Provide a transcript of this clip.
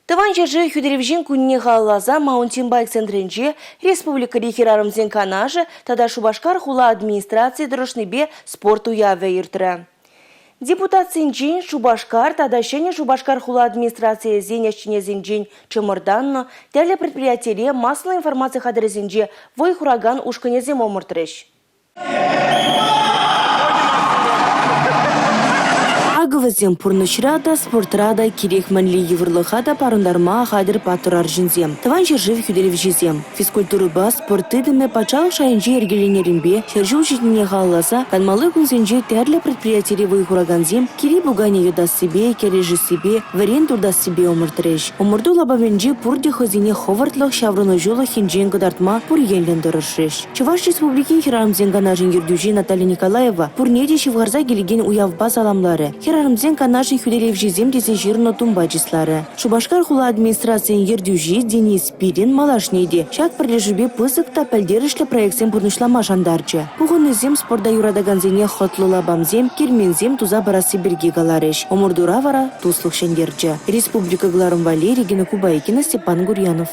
Тыванча же хюдеревжин кунне галлаза маунтинбайк центренче республика рихирарымзен канаже тада Шубашкар хула администрации дрошныбе спорт уяве иртре. Депутат Синджин Шубашкар тада шене Шубашкар хула администрации зенешчине зинджин чымырданно терле предприятие массовой информации хадрезинже вой хураган ушканезем омыртреш. Агывызем пурнышрада, спортрада, кирехманли еврлыхада парундарма хадыр патурар жинзем. Тыван жержив хюдерев жизем. Физкультурыба, спорттыдыме пачалық шайынжи ергеленерімбе, шержу житіне ғалласа, канмалы күнзенжи тәрлі предприятире вайхураганзем, кири бугане юдас себе, кережі себе, варен турдас себе омыртыреш. Омырду лабавенжи пурди хозине ховартлық шаврыны жолы хинжен кыдартма пур енлендырышреш. Чуваш республики хирамзен ганажин ердюжи Наталья Николаева пурнеде шивгарза келеген уявба саламлары. Хирарымзен канашын хюдерев жизем десе жирно тумбачислары. Шубашкар хула администрациян ердюжи Денис Пирин малашнеде. Шак прилежубе пысык та пәлдерішлі проектсен пурнышлама жандарчы. Пуғынызем спорда юрадаганзене хотлыла бамзем, кермензем туза барасы берге галареш. Омурдура вара туслық шендерчі. Республика Гларым Валерий, Гена Кубайкина, Степан Гурьянов.